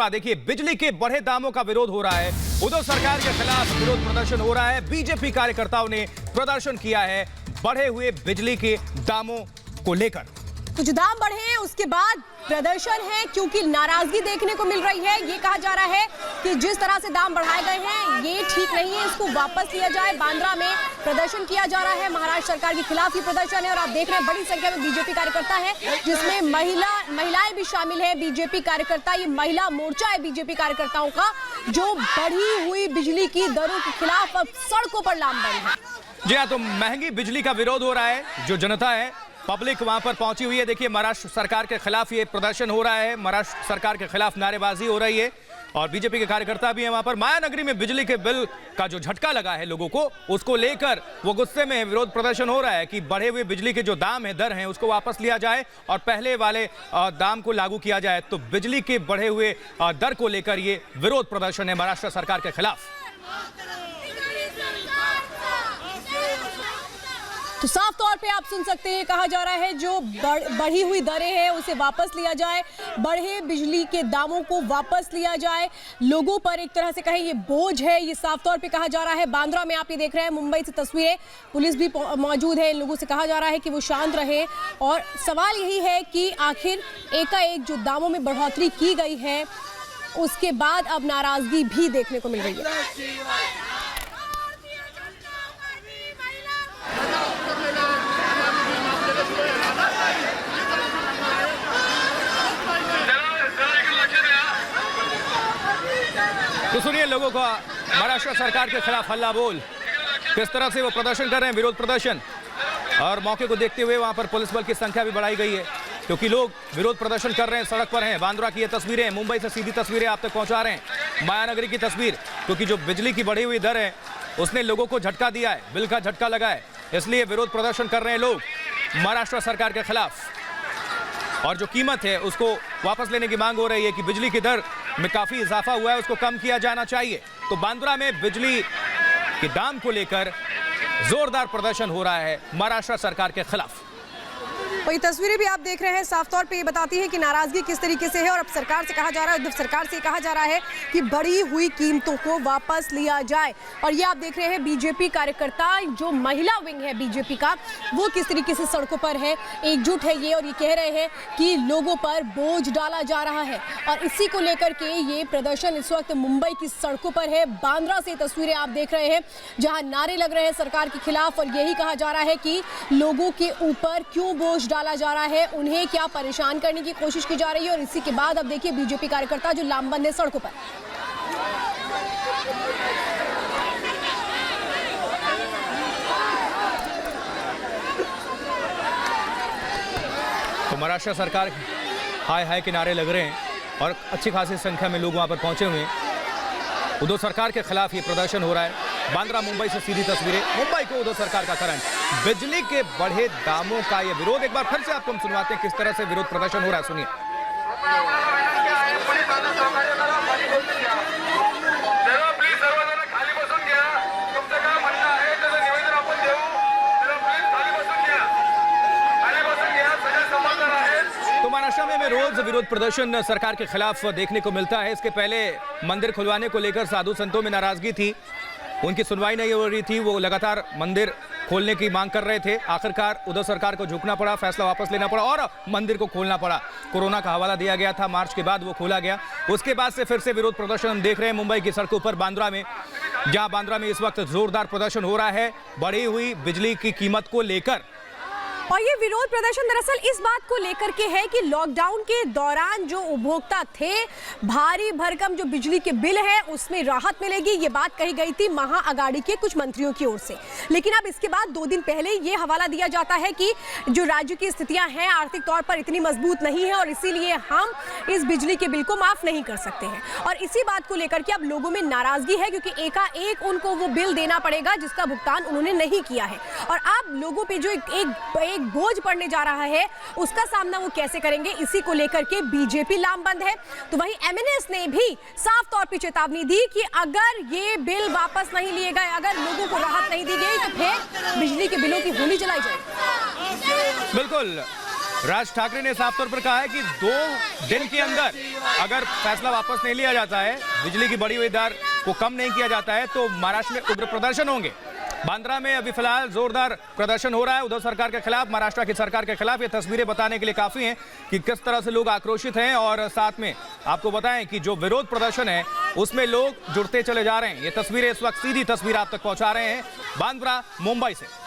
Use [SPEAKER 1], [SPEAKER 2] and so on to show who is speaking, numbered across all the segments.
[SPEAKER 1] बांद्रा देखिए बिजली के बढ़े दामों का विरोध हो रहा है। उद्धव सरकार के खिलाफ विरोध प्रदर्शन हो रहा है। बीजेपी कार्यकर्ताओं ने प्रदर्शन किया है बढ़े हुए बिजली के दामों को लेकर।
[SPEAKER 2] तो जो दाम बढ़े हैं उसके बाद प्रदर्शन है, क्योंकि नाराजगी देखने को मिल रही है। ये कहा जा रहा है कि जिस तरह से दाम बढ़ाए गए हैं ये ठीक नहीं है, इसको वापस लिया जाए। बांद्रा में प्रदर्शन किया जा रहा है, महाराष्ट्र सरकार के खिलाफ ही प्रदर्शन है। और आप देख रहे हैं बड़ी संख्या में बीजेपी कार्यकर्ता है, जिसमें महिलाएं भी शामिल है। बीजेपी कार्यकर्ता, ये महिला मोर्चा है बीजेपी कार्यकर्ताओं का, जो बढ़ी हुई बिजली की दरों के खिलाफ अब सड़कों पर लामबंद है।
[SPEAKER 1] जी हाँ, तो महंगी बिजली का विरोध हो रहा है। जो जनता है, पब्लिक वहां पर पहुंची हुई है। देखिए महाराष्ट्र सरकार के खिलाफ ये प्रदर्शन हो रहा है, महाराष्ट्र सरकार के खिलाफ नारेबाजी हो रही है और बीजेपी के कार्यकर्ता भी हैं वहां पर। मायानगरी में बिजली के बिल का जो झटका लगा है लोगों को, उसको लेकर वो गुस्से में है। विरोध प्रदर्शन हो रहा है कि बढ़े हुए बिजली के जो दाम है, दर हैं, उसको वापस लिया जाए और पहले वाले दाम को लागू किया जाए। तो बिजली के बढ़े हुए दर को लेकर ये विरोध प्रदर्शन है महाराष्ट्र सरकार के खिलाफ।
[SPEAKER 2] तो साफ तौर पे आप सुन सकते हैं, कहा जा रहा है जो बढ़ी हुई दरें हैं उसे वापस लिया जाए, बढ़े बिजली के दामों को वापस लिया जाए। लोगों पर एक तरह से कहें ये बोझ है, ये साफ तौर पे कहा जा रहा है। बांद्रा में आप ये देख रहे हैं, मुंबई से तस्वीरें, पुलिस भी मौजूद है। इन लोगों से कहा जा रहा है कि वो शांत रहे और सवाल यही है कि आखिर एकाएक जो दामों में बढ़ोतरी की गई है उसके बाद अब नाराजगी भी देखने को मिल रही है।
[SPEAKER 1] तो सुनिए लोगों का महाराष्ट्र सरकार के खिलाफ हल्ला बोल, किस तरह से वो प्रदर्शन कर रहे हैं, विरोध प्रदर्शन। और मौके को देखते हुए वहां पर पुलिस बल की संख्या भी बढ़ाई गई है, क्योंकि लोग विरोध प्रदर्शन कर रहे हैं, सड़क पर हैं। बांद्रा की ये तस्वीरें, मुंबई से सीधी तस्वीरें आप तक पहुंचा रहे हैं, मायानगरी की तस्वीर। क्योंकि जो बिजली की बढ़ी हुई दर है उसने लोगों को झटका दिया है, बिल का झटका लगा है, इसलिए विरोध प्रदर्शन कर रहे हैं लोग महाराष्ट्र सरकार के खिलाफ। और जो कीमत है उसको वापस लेने की मांग हो रही है कि बिजली की दर में काफी इजाफा हुआ है, उसको कम किया जाना चाहिए। तो बांद्रा में बिजली के दाम को लेकर जोरदार प्रदर्शन हो रहा है महाराष्ट्र सरकार के खिलाफ।
[SPEAKER 2] और ये तस्वीरें भी आप देख रहे हैं, साफ तौर पे ये बताती है कि नाराजगी किस तरीके से है। और अब सरकार से कहा जा रहा है, उद्धव सरकार से कहा जा रहा है कि बढ़ी हुई कीमतों को वापस लिया जाए। और ये आप देख रहे हैं बीजेपी कार्यकर्ता, जो महिला विंग है बीजेपी का, वो किस तरीके से सड़कों पर है, एकजुट है ये, और ये कह रहे हैं कि लोगों पर बोझ डाला जा रहा है। और इसी को लेकर के ये प्रदर्शन इस वक्त मुंबई की सड़कों पर है। बांद्रा से तस्वीरें आप देख रहे हैं, जहाँ नारे लग रहे हैं सरकार के खिलाफ और यही कहा जा रहा है कि लोगों के ऊपर क्यों बोझ डाला जा रहा है, उन्हें क्या परेशान करने की कोशिश की जा रही है। और इसी के बाद अब देखिए बीजेपी कार्यकर्ता जो लामबंद है सड़कों पर।
[SPEAKER 1] तो महाराष्ट्र सरकार हाय हाय के नारे लग रहे हैं और अच्छी खासी संख्या में लोग वहां पर पहुंचे हुए हैं। उद्धव सरकार के खिलाफ ये प्रदर्शन हो रहा है। बांद्रा मुंबई से सीधी तस्वीरें, मुंबई को उद्धव सरकार का करंट, बिजली के बढ़े दामों का ये विरोध। एक बार फिर से आपको हम सुनवाते हैं किस तरह से विरोध प्रदर्शन हो रहा है, सुनिए। तो महाराष्ट्र में रोज विरोध प्रदर्शन सरकार के खिलाफ देखने को मिलता है। इसके पहले मंदिर खुलवाने को लेकर साधु संतों में नाराजगी थी, उनकी सुनवाई नहीं हो रही थी, वो लगातार मंदिर खोलने की मांग कर रहे थे। आखिरकार उद्धव सरकार को झुकना पड़ा, फैसला वापस लेना पड़ा और मंदिर को खोलना पड़ा। कोरोना का हवाला दिया गया था, मार्च के बाद वो खोला गया। उसके बाद से फिर से विरोध प्रदर्शन हम देख रहे हैं मुंबई की सड़कों पर, बांद्रा में, जहां बांद्रा में इस वक्त जोरदार प्रदर्शन हो रहा है बढ़ी हुई बिजली की कीमत को लेकर।
[SPEAKER 2] और ये विरोध प्रदर्शन दरअसल इस बात को लेकर के है कि लॉकडाउन के दौरान जो उपभोक्ता थे, भारी भरकम जो बिजली के बिल है उसमें राहत मिलेगी, ये बात कही गई थी महाअघाड़ी के कुछ मंत्रियों की ओर से। लेकिन अब इसके बाद 2 दिन पहले ये हवाला दिया जाता है कि जो राज्य की स्थितियां हैं आर्थिक तौर पर इतनी मजबूत नहीं है और इसीलिए हम इस बिजली के बिल को माफ नहीं कर सकते हैं। और इसी बात को लेकर के अब लोगों में नाराजगी है, क्योंकि एकाएक उनको वो बिल देना पड़ेगा जिसका भुगतान उन्होंने नहीं किया है। और अब लोगों पे जो एक बोझ पड़ने जा रहा है उसका सामना वो कैसे करेंगे, इसी को लेकर के बीजेपी लामबंद है। तो वहीं एमएनएस ने भी साफ तौर पर चेतावनी दी कि अगर ये बिल वापस नहीं लिए गए, अगर लोगों को राहत नहीं दी गई तो फिर बिजली के बिलों की होली जलाई जाएगी।
[SPEAKER 1] बिल्कुल, राज ठाकरे ने साफ तौर पर कहा है कि 2 दिन के अंदर अगर फैसला वापस नहीं लिया जाता है, बिजली की बढ़ी हुई दर को कम नहीं किया जाता है, तो महाराष्ट्र में उग्र प्रदर्शन होंगे। बांद्रा में अभी फिलहाल जोरदार प्रदर्शन हो रहा है उद्धव सरकार के खिलाफ, महाराष्ट्र की सरकार के खिलाफ। ये तस्वीरें बताने के लिए काफी हैं कि किस तरह से लोग आक्रोशित हैं, और साथ में आपको बताएं कि जो विरोध प्रदर्शन है उसमें लोग जुड़ते चले जा रहे हैं। ये तस्वीरें इस वक्त सीधी तस्वीर आप तक पहुंचा रहे हैं बांद्रा मुंबई से।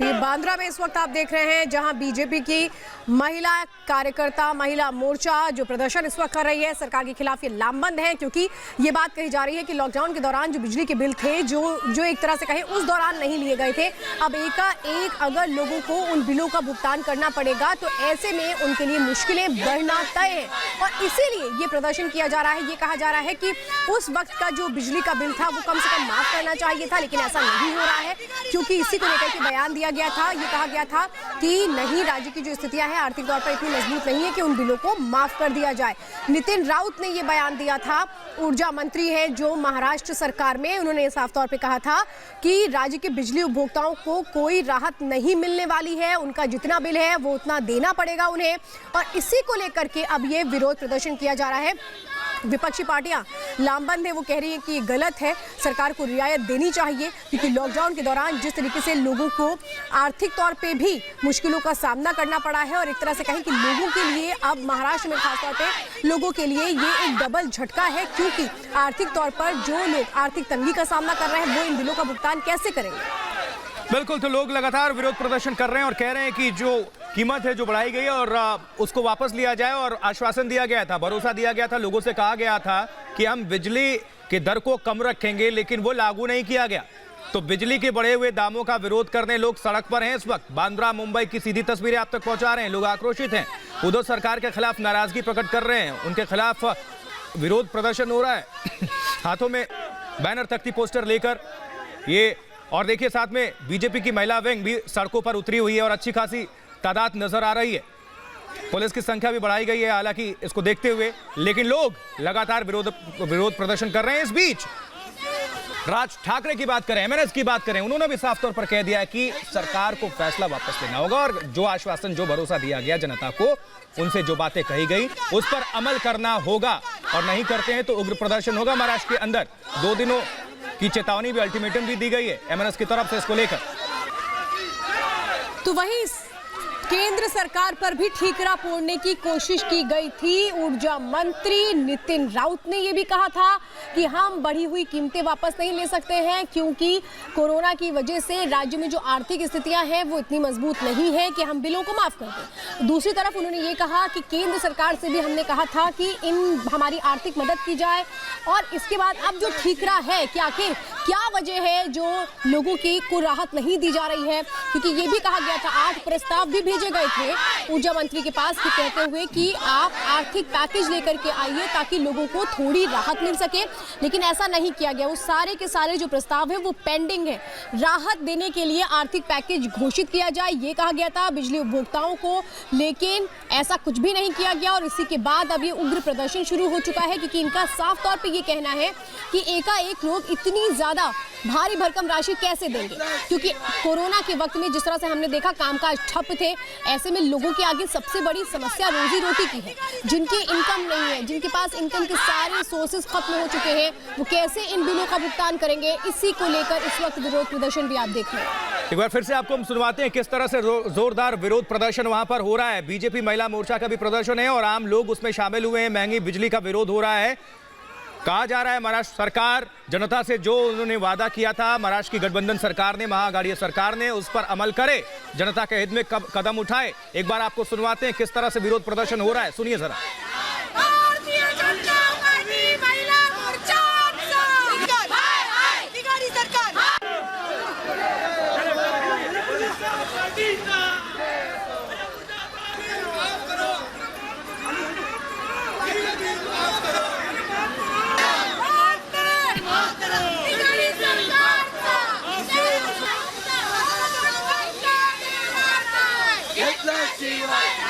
[SPEAKER 2] ये बांद्रा में इस वक्त आप देख रहे हैं जहां बीजेपी की महिला कार्यकर्ता, महिला मोर्चा जो प्रदर्शन इस वक्त कर रही है सरकार के खिलाफ, ये लामबंद है क्योंकि ये बात कही जा रही है कि लॉकडाउन के दौरान जो बिजली के बिल थे जो एक तरह से कहें उस दौरान नहीं लिए गए थे, अब एकाएक अगर लोगों को उन बिलों का भुगतान करना पड़ेगा तो ऐसे में उनके लिए मुश्किलें बढ़ना तय है, और इसीलिए ये प्रदर्शन किया जा रहा है। ये कहा जा रहा है कि उस वक्त का जो बिजली का बिल था वो कम से कम माफ करना चाहिए था, लेकिन ऐसा नहीं हो रहा है क्योंकि इसी को लेकर के बयान दिया गया था। ये कहा गया था कि नहीं, राज्य की जो स्थितियां हैं आर्थिक तौर पर इतनी मजबूत नहीं है कि उन बिलों को माफ कर दिया जाए। नितिन राउत ने ये बयान दिया था, ऊर्जा मंत्री है जो महाराष्ट्र सरकार में, उन्होंने साफ तौर पे कहा था कि राज्य के बिजली उपभोक्ताओं को कोई राहत नहीं मिलने वाली है, उनका जितना बिल है वो उतना देना पड़ेगा उन्हें, और इसी को लेकर के अब ये विरोध प्रदर्शन किया जा रहा है। विपक्षी पार्टियां लामबंद है, वो कह रही है कि ये गलत है, सरकार को रियायत देनी चाहिए क्योंकि लॉकडाउन के दौरान जिस तरीके से लोगों को आर्थिक तौर पे भी मुश्किलों का सामना करना पड़ा है, और एक तरह से कहें कि लोगों के लिए अब महाराष्ट्र में खासतौर पे लोगों के लिए ये एक डबल झटका है क्योंकि आर्थिक तौर पर जो लोग आर्थिक तंगी का सामना कर रहे हैं वो इन बिलों का भुगतान कैसे करेंगे।
[SPEAKER 1] बिल्कुल, तो लोग लगातार विरोध प्रदर्शन कर रहे हैं और कह रहे हैं कि जो कीमत है जो बढ़ाई गई है और उसको वापस लिया जाए, और आश्वासन दिया गया था, भरोसा दिया गया था, लोगों से कहा गया था कि हम बिजली के दर को कम रखेंगे, लेकिन वो लागू नहीं किया गया। तो बिजली के बढ़े हुए दामों का विरोध करने लोग सड़क पर हैं इस वक्त। बांद्रा मुंबई की सीधी तस्वीरें आप तक पहुंचा रहे हैं। लोग आक्रोशित हैं, उद्धव सरकार के खिलाफ नाराजगी प्रकट कर रहे हैं, उनके खिलाफ विरोध प्रदर्शन हो रहा है हाथों में बैनर, तख्ती, पोस्टर लेकर ये। और देखिए साथ में बीजेपी की महिला विंग भी सड़कों पर उतरी हुई है और अच्छी खासी तादाद नजर आ रही है। पुलिस की संख्या भी बढ़ाई गई है हालांकि इसको देखते हुए, लेकिन लोग लगातार विरोध प्रदर्शन कर रहे हैं। इस बीच राज ठाकरे की बात करें, एमएनएस की बात करें, उन्होंने भी साफ तौर पर कह दिया है कि सरकार को फैसला वापस लेना होगा और जो आश्वासन, जो भरोसा दिया गया जनता को, उनसे जो बातें कही गई उस पर अमल करना होगा, और नहीं करते हैं तो उग्र प्रदर्शन होगा महाराष्ट्र के अंदर। 2 दिनों की चेतावनी भी, अल्टीमेटम भी दी गई है एमएनएस की तरफ से इसको लेकर।
[SPEAKER 2] तो वहीं केंद्र सरकार पर भी ठीकरा फोड़ने की कोशिश की गई थी। ऊर्जा मंत्री नितिन राउत ने यह भी कहा था कि हम बढ़ी हुई कीमतें वापस नहीं ले सकते हैं क्योंकि कोरोना की वजह से राज्य में जो आर्थिक स्थितियां हैं वो इतनी मजबूत नहीं है कि हम बिलों को माफ कर दें। दूसरी तरफ उन्होंने ये कहा कि केंद्र सरकार से भी हमने कहा था कि हमारी आर्थिक मदद की जाए, और इसके बाद अब जो ठीकरा है कि आखिर क्या वजह है जो लोगों की को राहत नहीं दी जा रही है, क्योंकि ये भी कहा गया था, 8 प्रस्ताव भी भेजे गए थे ऊर्जा मंत्री के पास कि कहते हुए कि आप आर्थिक पैकेज लेकर के आइए ताकि लोगों को थोड़ी राहत मिल सके, लेकिन ऐसा नहीं किया गया। वो सारे के सारे जो प्रस्ताव है वो पेंडिंग है। राहत देने के लिए आर्थिक पैकेज घोषित किया जाए ये कहा गया था बिजली उपभोक्ताओं को, लेकिन ऐसा कुछ भी नहीं किया गया, और इसी के बाद अब ये उग्र प्रदर्शन शुरू हो चुका है क्योंकि इनका साफ तौर पर ये कहना है कि एकाएक लोग इतनी ज्यादा भारी भरकम राशि कैसे देंगे, क्योंकि कोरोना के वक्त में जिस तरह से हमने देखा कामकाज ठप थे, ऐसे में लोगों के आगे सबसे बड़ी समस्या रोजी रोटी की है। जिनकी इनकम नहीं है, जिनके पास इनकम के सारे सोर्सेज खत्म हो चुके हैं, वो कैसे इन बिलों का भुगतान करेंगे, इसी को लेकर इस वक्त विरोध प्रदर्शन भी आप देख रहे हैं।
[SPEAKER 1] एक बार फिर से आपको हम सुनवाते हैं किस तरह से जोरदार विरोध प्रदर्शन वहां पर हो रहा है। बीजेपी महिला मोर्चा का भी प्रदर्शन है और आम लोग उसमें शामिल हुए हैं। महंगी बिजली का विरोध हो रहा है। कहा जा रहा है महाराष्ट्र सरकार जनता से जो उन्होंने वादा किया था, महाराष्ट्र की गठबंधन सरकार ने, महाआघाड़ी सरकार ने, उस पर अमल करे, जनता के हित में कदम उठाए। एक बार आपको सुनवाते हैं किस तरह से विरोध प्रदर्शन हो रहा है, सुनिए जरा।
[SPEAKER 3] शिवाय